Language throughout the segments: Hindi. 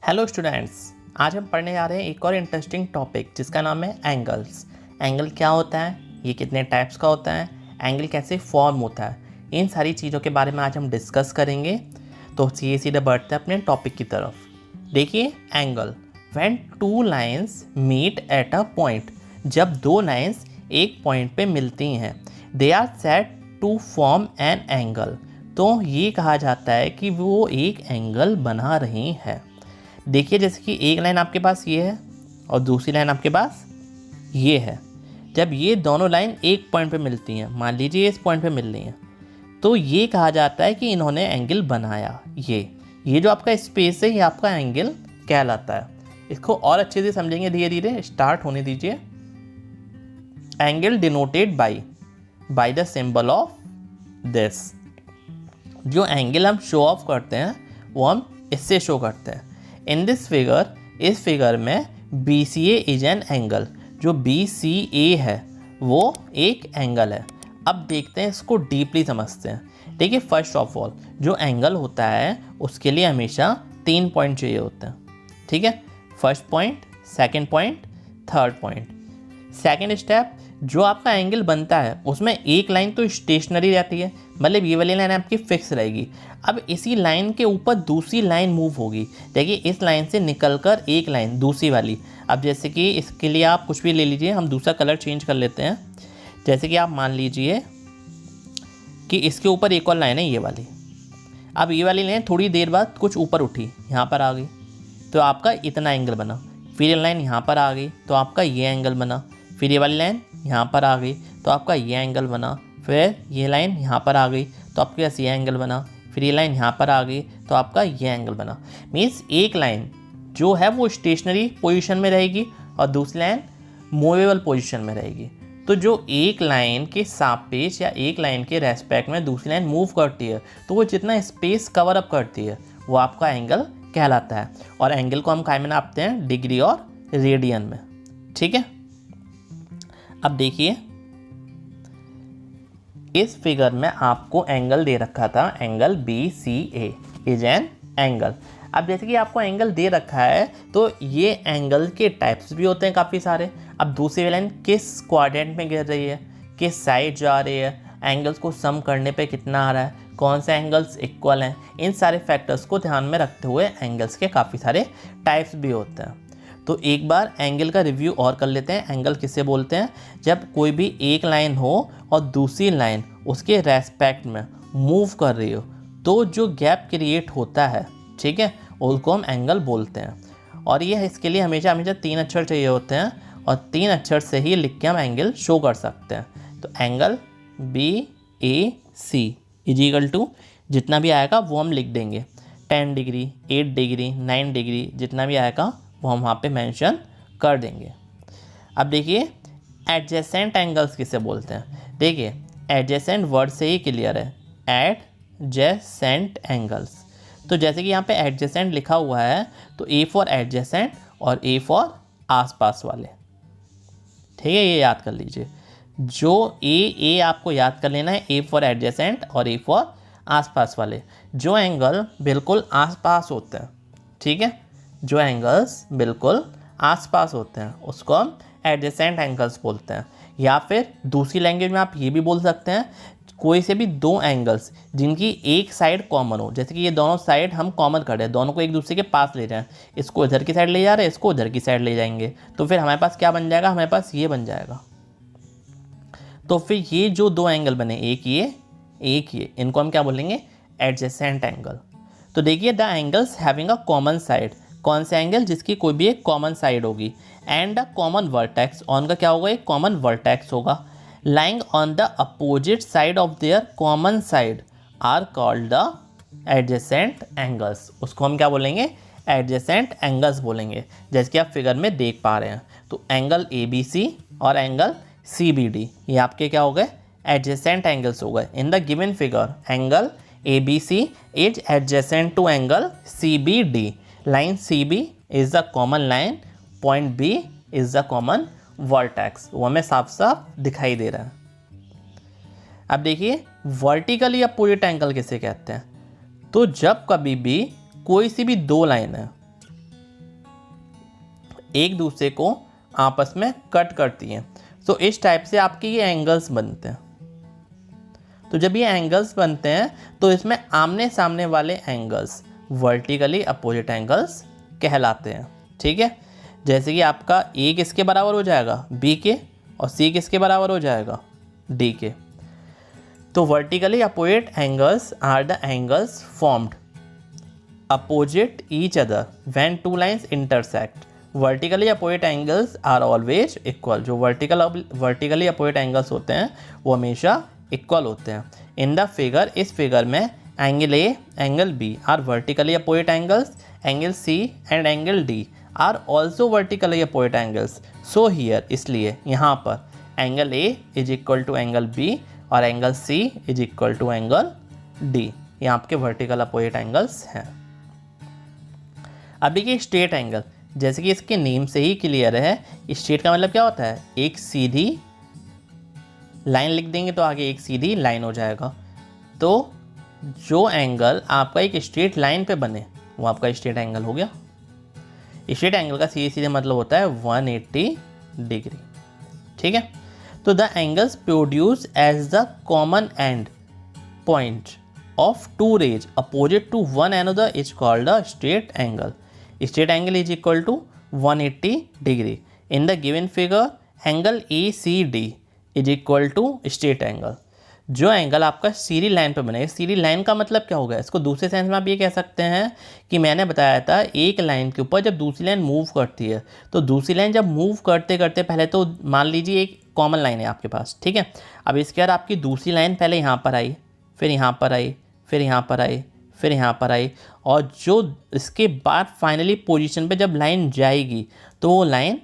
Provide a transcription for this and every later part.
हेलो स्टूडेंट्स, आज हम पढ़ने जा रहे हैं एक और इंटरेस्टिंग टॉपिक जिसका नाम है एंगल्स। एंगल क्या होता है, ये कितने टाइप्स का होता है, एंगल कैसे फॉर्म होता है, इन सारी चीज़ों के बारे में आज हम डिस्कस करेंगे। तो सीधे बढ़ते हैं अपने टॉपिक की तरफ। देखिए angle, when two lines meet at a point, जब दो लाइंस एक पॉइंट पे मिलती हैं, they are set to form an angle, तो ये कहा जाता है कि वो एक एंगल बना रही है। देखिए जैसे कि एक लाइन आपके पास ये है और दूसरी लाइन आपके पास ये है। जब ये दोनों लाइन एक पॉइंट पे मिलती हैं, मान लीजिए इस पॉइंट पे मिल रही हैं, तो ये कहा जाता है कि इन्होंने एंगल बनाया। ये जो आपका स्पेस है ये आपका एंगल कहलाता है। इसको और अच्छे से समझेंगे, धीरे धीरे स्टार्ट होने दीजिए। Angle denoted by the symbol of this. जो एंगल हम शो ऑफ करते हैं वो हम इससे शो करते हैं। इन दिस फिगर, इस फिगर में BCA इज एन एंगल, जो BCA है वो एक एंगल है। अब देखते हैं, इसको डीपली समझते हैं। देखिए फर्स्ट ऑफ ऑल, जो एंगल होता है उसके लिए हमेशा 3 पॉइंट चाहिए होते हैं, ठीक है। First point, second point, third point. Second step, जो आपका एंगल बनता है उसमें एक लाइन तो स्टेशनरी रहती है, मतलब ये वाली लाइन आपकी फिक्स रहेगी। अब इसी लाइन के ऊपर दूसरी लाइन मूव होगी। देखिए इस लाइन से निकलकर एक लाइन दूसरी वाली, अब जैसे कि इसके लिए आप कुछ भी ले लीजिए, हम दूसरा कलर चेंज कर लेते हैं। जैसे कि आप मान लीजिए कि इसके ऊपर एक और लाइन है, ये वाली। अब ये वाली लाइन थोड़ी देर बाद कुछ ऊपर उठी, यहाँ पर आ गई, तो आपका इतना एंगल बना। फिर ये लाइन यहाँ पर आ गई तो आपका ये एंगल बना। फिर ये वाली लाइन यहाँ पर आ गई तो आपका ये एंगल बना। फिर ये लाइन यहाँ पर आ गई तो आपके पास ये एंगल बना। फिर ये लाइन यहाँ पर आ गई तो आपका ये एंगल बना। मीन्स एक लाइन जो है वो स्टेशनरी पोजीशन में रहेगी और दूसरी लाइन मूवेबल पोजीशन में रहेगी। तो जो एक लाइन के सापेक्ष या एक लाइन के रेस्पेक्ट में दूसरी लाइन मूव करती है, तो वो जितना स्पेस कवर अप करती है वो आपका एंगल कहलाता है। और एंगल को हम काय में नापते हैं, डिग्री और रेडियन में, ठीक है। अब देखिए इस फिगर में आपको एंगल दे रखा था, angle BCA is an angle. अब जैसे कि आपको एंगल दे रखा है तो ये एंगल के टाइप्स भी होते हैं काफ़ी सारे। अब दूसरी लाइन किस क्वाड्रेंट में गिर रही है, किस साइड जा रही है, एंगल्स को सम करने पे कितना आ रहा है, कौन से एंगल्स इक्वल हैं, इन सारे फैक्टर्स को ध्यान में रखते हुए एंगल्स के काफ़ी सारे टाइप्स भी होते हैं। तो एक बार एंगल का रिव्यू और कर लेते हैं। एंगल किसे बोलते हैं, जब कोई भी एक लाइन हो और दूसरी लाइन उसके रेस्पेक्ट में मूव कर रही हो, तो जो गैप क्रिएट होता है, ठीक है, उसको हम एंगल बोलते हैं। और ये इसके लिए हमेशा 3 अक्षर चाहिए होते हैं और 3 अक्षर से ही लिख के हम एंगल शो कर सकते हैं। तो angle BAC is equal to जितना भी आएगा वो हम लिख देंगे, 10 डिग्री, 8 डिग्री, 9 डिग्री, जितना भी आएगा वो हम वहाँ पे मेंशन कर देंगे। अब देखिए एडजेसेंट एंगल्स किसे बोलते हैं। देखिए एडजेसेंट वर्ड से ही क्लियर है, एडजेसेंट एंगल्स। तो जैसे कि यहाँ पे एडजेसेंट लिखा हुआ है तो A फॉर एडजेसेंट और A फॉर आसपास वाले, ठीक है, ये याद कर लीजिए। जो A आपको याद कर लेना है, A फॉर एडजेसेंट और A फॉर आसपास वाले। जो एंगल बिल्कुल आसपास होते हैं, ठीक है, जो एंगल्स बिल्कुल आसपास होते हैं उसको हम एडजेसेंट एंगल्स बोलते हैं। या फिर दूसरी लैंग्वेज में आप ये भी बोल सकते हैं, कोई से भी दो एंगल्स जिनकी एक साइड कॉमन हो। जैसे कि ये दोनों साइड हम कॉमन कर रहे हैं, दोनों को एक दूसरे के पास ले जाएं, इसको इधर की साइड ले जा रहे हैं, इसको उधर की साइड ले जाएंगे, तो फिर हमारे पास क्या बन जाएगा, हमारे पास ये बन जाएगा। तो फिर ये जो दो एंगल बने, एक ये, इनको हम क्या बोलेंगे, एडजेसेंट एंगल। तो देखिए the angles having a common side, कौन से एंगल, जिसकी कोई भी एक कॉमन साइड होगी, and a common vertex, on का क्या होगा, एक कॉमन वर्टेक्स होगा, lying on the opposite side of their common side are called the adjacent angles. उसको हम क्या बोलेंगे, एडजेसेंट एंगल्स बोलेंगे, जैसे कि आप फिगर में देख पा रहे हैं। तो एंगल ABC और एंगल CBD ये आपके क्या हो गए, एडजेसेंट एंगल्स हो गए। In the given figure angle ABC is adjacent to angle CBD। Line CB is the common line, point B is the common vertex. वो हमें साफ साफ दिखाई दे रहा है। अब देखिए वर्टिकली अपोजिट एंगल किसे कहते हैं। तो जब कभी भी कोई सी भी दो लाइन है, एक दूसरे को आपस में कट करती हैं। तो इस टाइप से आपके ये एंगल्स बनते हैं। तो जब ये एंगल्स बनते हैं तो इसमें आमने सामने वाले एंगल्स वर्टिकली अपोजिट एंगल्स कहलाते हैं। ठीक है, जैसे कि आपका ए किसके बराबर हो जाएगा, बी के, और सी किसके बराबर हो जाएगा, डी के। तो vertically opposite angles are the angles formed opposite each other when two lines intersect. Vertically opposite angles are always equal. जो वर्टिकली अपोजिट एंगल्स होते हैं वो हमेशा इक्वल होते हैं। इन द फिगर, इस फिगर में angle A, angle B are vertically opposite angles, angle C and angle D are also vertically opposite angles. So here, इसलिए यहाँ पर angle A is equal to angle B और angle C is equal to angle D. ये आपके वर्टिकल अपोजिट एंगल्स हैं। अब देखिए स्ट्रेट एंगल, जैसे कि इसके नेम से ही क्लियर है, स्ट्रेट का मतलब क्या होता है, एक सीधी लाइन लिख देंगे तो आगे एक सीधी लाइन हो जाएगा। तो जो एंगल आपका एक स्ट्रेट लाइन पे बने वो आपका स्ट्रेट एंगल हो गया। स्ट्रेट एंगल का सीधे सीधे मतलब होता है 180 डिग्री। ठीक है, तो the angles produce as the common end point of two rays opposite to one another is called a straight angle. Straight angle is equal to 180 degree. In the given figure angle A C D is equal to straight angle. जो एंगल आपका सीधी लाइन पे बनेगा, सीधी लाइन का मतलब क्या होगा, इसको दूसरे सेंस में आप ये कह सकते हैं कि मैंने बताया था एक लाइन के ऊपर जब दूसरी लाइन मूव करती है तो दूसरी लाइन जब मूव करते करते पहले तो मान लीजिए एक कॉमन लाइन है आपके पास। ठीक है, अब इसके बाद आपकी दूसरी लाइन पहले यहाँ पर आई, फिर यहाँ पर आई, फिर यहाँ पर आई, फिर यहाँ पर आई, और जो इसके बाद फाइनली पोजीशन पे जब लाइन जाएगी तो वो लाइन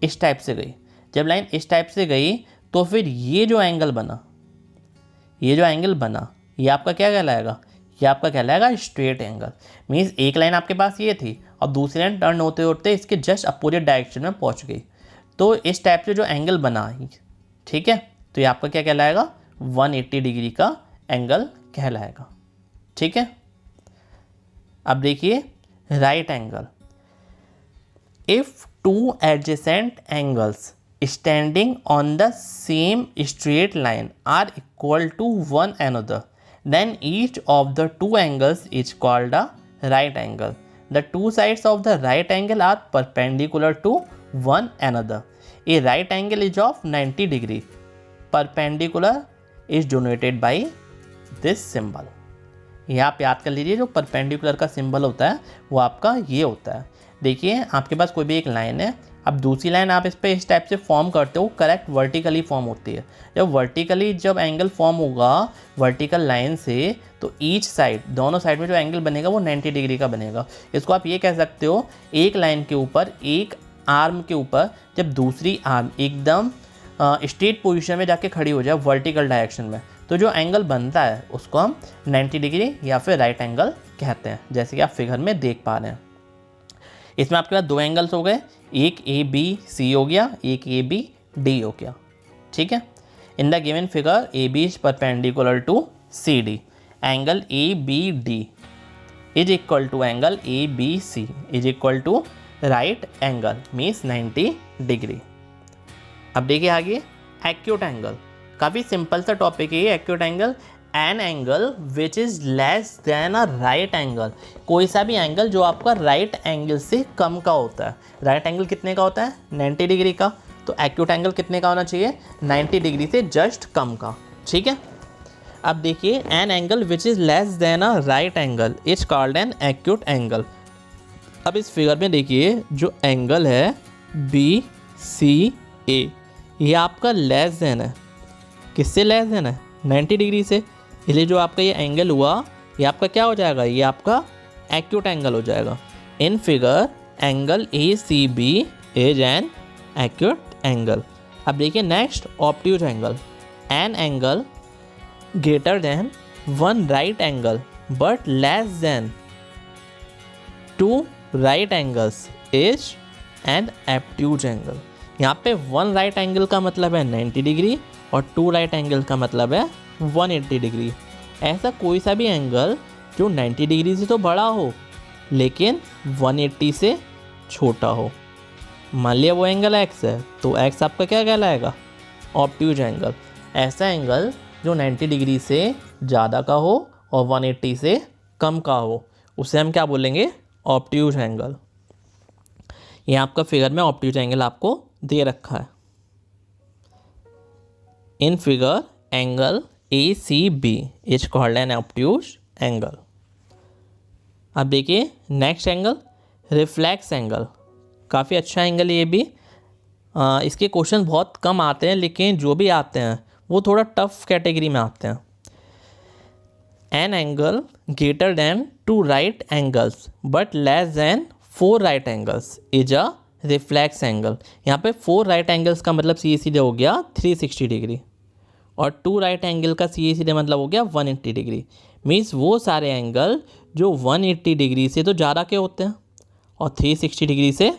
इस टाइप से गई। जब लाइन इस टाइप से गई तो फिर ये जो एंगल बना, ये आपका क्या कहलाएगा, ये आपका कहलाएगा स्ट्रेट एंगल। मीन्स एक लाइन आपके पास ये थी और दूसरी लाइन टर्न होते होते इसके जस्ट अपोजिट डायरेक्शन में पहुंच गई, तो इस टाइप से जो एंगल बना, ठीक है, तो ये आपका क्या कहलाएगा, 180 डिग्री का एंगल कहलाएगा। ठीक है, अब देखिए right angle. If two adjacent angles standing on the same straight line are equal to one another, then each of the two angles is called a right angle. The two sides of the right angle are perpendicular to one another. A right angle is of 90 degree. Perpendicular is denoted by this symbol. ये आप याद कर लीजिए, जो परपेंडिकुलर का सिंबल होता है वो आपका ये होता है। देखिए आपके पास कोई भी एक लाइन है, अब दूसरी लाइन आप इस पर इस टाइप से फॉर्म करते हो, करेक्ट वर्टिकली फॉर्म होती है। जब एंगल फॉर्म होगा वर्टिकल लाइन से तो ईच साइड, दोनों साइड में जो एंगल बनेगा वो 90 डिग्री का बनेगा। इसको आप ये कह सकते हो, एक लाइन के ऊपर, एक आर्म के ऊपर जब दूसरी आर्म एकदम स्ट्रेट पोजीशन में जाके खड़ी हो जाए वर्टिकल डायरेक्शन में, तो जो एंगल बनता है उसको हम 90 डिग्री या फिर राइट एंगल कहते हैं, जैसे कि आप फिगर में देख पा रहे हैं। इसमें आपके पास दो एंगल्स हो गए, एक ए बी सी हो गया, एक ए बी डी हो गया। ठीक है, in the given figure A B is perpendicular to C D, angle A B D is equal to angle A B C is equal to right angle means 90 degree. अब देखिए आगे एक्यूट एंगल, काफ़ी सिंपल सा टॉपिक है ये acute angle. An angle which is less than a right angle, कोई सा भी एंगल जो आपका राइट एंगल से कम का होता है। राइट एंगल कितने का होता है, 90 डिग्री का, तो एक्यूट एंगल कितने का होना चाहिए, 90 डिग्री से जस्ट कम का। ठीक है, अब देखिए N angle which is less than a right angle is called an acute angle. अब इस फिगर में देखिए जो एंगल है बी सी ए, ये आपका लेस देन है, किससे लेस देन है, 90 डिग्री से, इसलिए जो आपका ये एंगल हुआ ये आपका क्या हो जाएगा, ये आपका एक्यूट एंगल हो जाएगा। In figure angle A C B is an acute angle. अब देखिए next obtuse angle, an angle greater than one right angle but less than two right angles is an obtuse angle. यहाँ पे वन राइट एंगल का मतलब है 90 डिग्री और टू राइट एंगल का मतलब है 180 डिग्री। ऐसा कोई सा भी एंगल जो 90 डिग्री से तो बड़ा हो लेकिन 180 से छोटा हो, मान लिया वो एंगल x है, तो x आपका क्या कहलाएगा? Obtuse angle. ऐसा एंगल जो 90 डिग्री से ज़्यादा का हो और 180 से कम का हो, उसे हम क्या बोलेंगे? Obtuse angle. ये आपका फिगर में ऑब्ट्यूज एंगल आपको दे रखा है। इन figure angle ACB is called an obtuse angle. अब देखिए नेक्स्ट एंगल, रिफ्लेक्स एंगल। काफ़ी अच्छा एंगल ये भी। इसके क्वेश्चन बहुत कम आते हैं, लेकिन जो भी आते हैं वो थोड़ा टफ कैटेगरी में आते हैं। N angle greater then 2 right angles but less then 4 right angles is a reflex angle. यहाँ पे 4 राइट एंगल्स का मतलब सीधे हो गया 360 डिग्री, और 2 राइट एंगल का सीधे मतलब हो गया 180 डिग्री। मीन्स वो सारे एंगल जो 180 डिग्री से तो ज़्यादा के होते हैं और 360 डिग्री से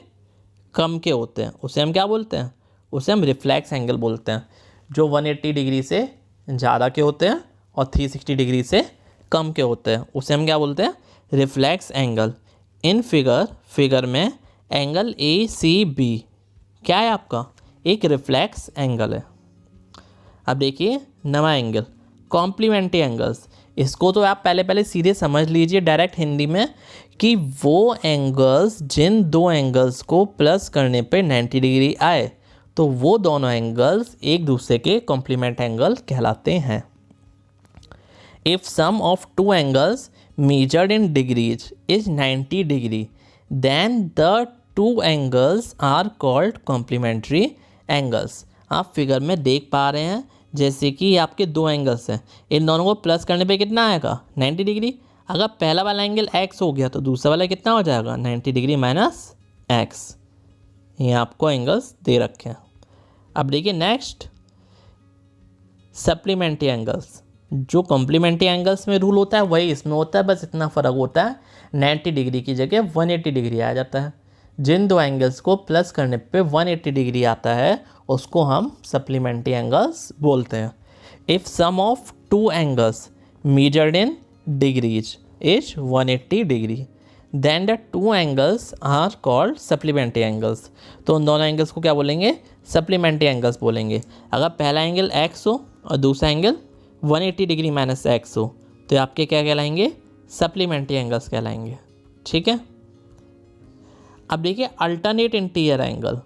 कम के होते हैं, उसे हम क्या बोलते हैं? उसे हम रिफ्लेक्स एंगल बोलते हैं। जो 180 डिग्री से ज़्यादा के होते हैं और 360 डिग्री से कम के होते हैं, उसे हम क्या बोलते हैं? Reflex angle. इन फिगर में एंगल ACB क्या है आपका? एक रिफ्लेक्स एंगल है। अब देखिए नवा एंगल, कॉम्प्लीमेंट्री एंगल्स। इसको तो आप पहले सीधे समझ लीजिए डायरेक्ट हिंदी में कि वो एंगल्स जिन दो एंगल्स को प्लस करने पे 90 डिग्री आए, तो वो दोनों एंगल्स एक दूसरे के कॉम्प्लीमेंट एंगल कहलाते हैं। If sum of two angles measured in degrees is 90 degree, then the two angles are called complementary angles। आप फिगर में देख पा रहे हैं जैसे कि आपके दो एंगल्स हैं, इन दोनों को प्लस करने पे कितना आएगा? 90 डिग्री। अगर पहला वाला एंगल x हो गया तो दूसरा वाला कितना हो जाएगा? 90 डिग्री माइनस x। ये आपको एंगल्स दे रखे हैं। अब देखिए नेक्स्ट, सप्लीमेंट्री एंगल्स। जो कॉम्प्लीमेंट्री एंगल्स में रूल होता है वही इसमें होता है, बस इतना फ़र्क होता है 90 डिग्री की जगह 180 डिग्री आ जाता है। जिन दो एंगल्स को प्लस करने पे 180 डिग्री आता है उसको हम सप्लीमेंट्री एंगल्स बोलते हैं। If sum of two angles measured in degrees is 180 degree, then the two angles are called supplementary angles. तो उन दोनों एंगल्स को क्या बोलेंगे? सप्लीमेंट्री एंगल्स बोलेंगे। अगर पहला एंगल x हो और दूसरा एंगल 180 डिग्री माइनस x हो, तो आपके क्या कहलाएंगे? सप्लीमेंट्री एंगल्स कहलाएंगे। ठीक है। अब देखिए अल्टरनेट इंटीरियर एंगल।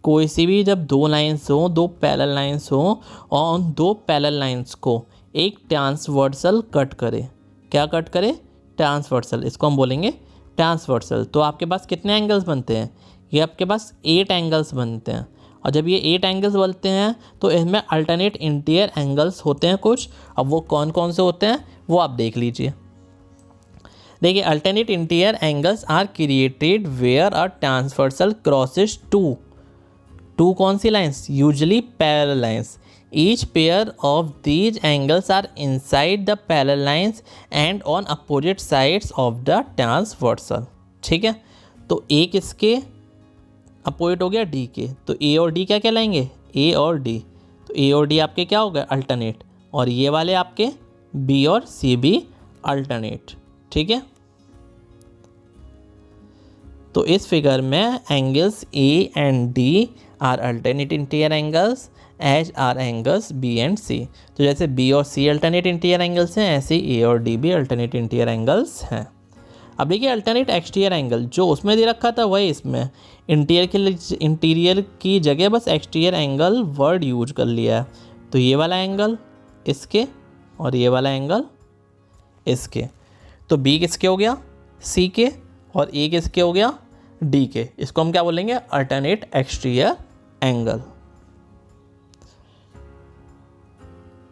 कोई सी भी जब दो लाइंस हो, दो पैरेलल लाइंस हो और उन दो पैरेलल लाइंस को एक ट्रांसवर्सल कट करे। क्या कट करे? ट्रांसवर्सल। इसको हम बोलेंगे ट्रांसवर्सल। तो आपके पास कितने एंगल्स बनते हैं? ये आपके पास 8 एंगल्स बनते हैं। और जब ये 8 एंगल्स बनते हैं तो इसमें अल्टरनेट इंटीरियर एंगल्स होते हैं कुछ। अब वो कौन कौन से होते हैं वो आप देख लीजिए। देखिए alternate interior angles are created where a transversal crosses two कौन सी lines? Usually parallel lines. Each pair of these angles are inside the parallel lines and on opposite sides of the transversal. ठीक है। तो एक इसके अपोजिट हो गया डी के, तो ए और डी क्या कहलाएंगे? ए और डी। तो ए और डी आपके क्या हो गए? अल्टरनेट। और ये वाले आपके बी और सी भी अल्टरनेट। ठीक है। तो इस फिगर में angles A and D are alternate interior angles as are angles B and C. तो जैसे बी और सी अल्टरनेट इंटीरियर एंगल्स हैं, ऐसे ए और डी भी अल्टरनेट इंटीरियर एंगल्स हैं। अब देखिए अल्टरनेट एक्सटीरियर एंगल जो उसमें दे रखा था वही इसमें इंटीरियर की जगह बस एक्सटीरियर एंगल वर्ड यूज कर लिया है। तो ये वाला एंगल इसके और ये वाला एंगल इसके। तो बी किसके हो गया? सी के। और ए किसके हो गया? डी के। इसको हम क्या बोलेंगे? Alternate exterior angle.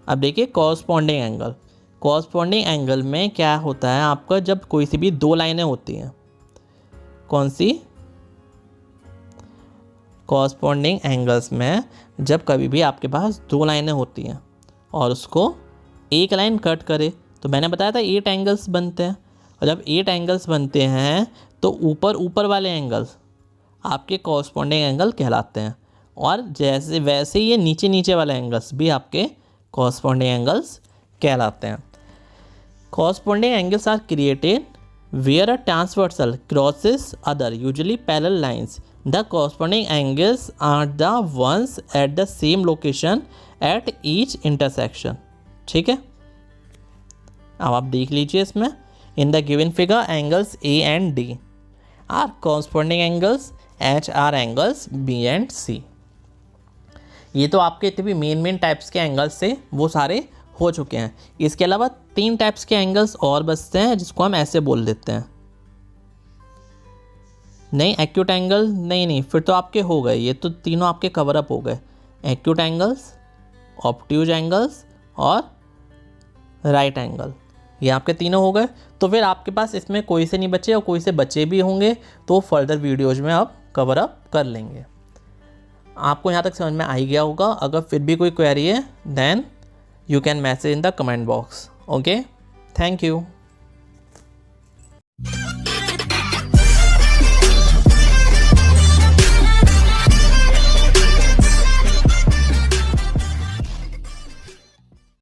अब देखिए कॉरस्पॉन्डिंग एंगल। कॉरस्पॉन्डिंग एंगल में क्या होता है आपका? जब कोई सी भी दो लाइनें होती हैं, कौन सी? कॉरस्पॉन्डिंग एंगल्स में जब कभी भी आपके पास दो लाइनें होती हैं और उसको एक लाइन कट करे, तो मैंने बताया था 8 एंगल्स बनते हैं। और जब 8 एंगल्स बनते हैं तो ऊपर वाले एंगल्स आपके कॉरस्पॉन्डिंग एंगल कहलाते हैं, और जैसे वैसे ये नीचे वाले एंगल्स भी आपके कॉरस्पॉन्डिंग एंगल्स कहलाते हैं। Corresponding angles are created where a transversal crosses other usually parallel lines the corresponding angles are the ones at the same location at each intersection. ठीक है, अब आप देख लीजिए इसमें, in the given figure angles A and D are corresponding angles, H are angles B and C. ये तो आपके इतने भी मेन टाइप्स के एंगल्स से वो सारे हो चुके हैं। इसके अलावा 3 टाइप्स के एंगल्स और बचते हैं जिसको हम ऐसे बोल देते हैं। नहीं, एक्यूट एंगल नहीं, फिर तो आपके हो गए, ये तो तीनों आपके कवर अप हो गए। एक्यूट एंगल्स, ऑब्ट्यूज एंगल्स और राइट एंगल, ये आपके तीनों हो गए। तो फिर आपके पास इसमें कोई से नहीं बचे, और कोई से बचे भी होंगे तो फर्दर वीडियोज में आप कवर अप कर लेंगे। आपको यहाँ तक समझ में आ ही गया होगा। अगर फिर भी कोई क्वेरी है then you can message in the comment box. Okay, thank you.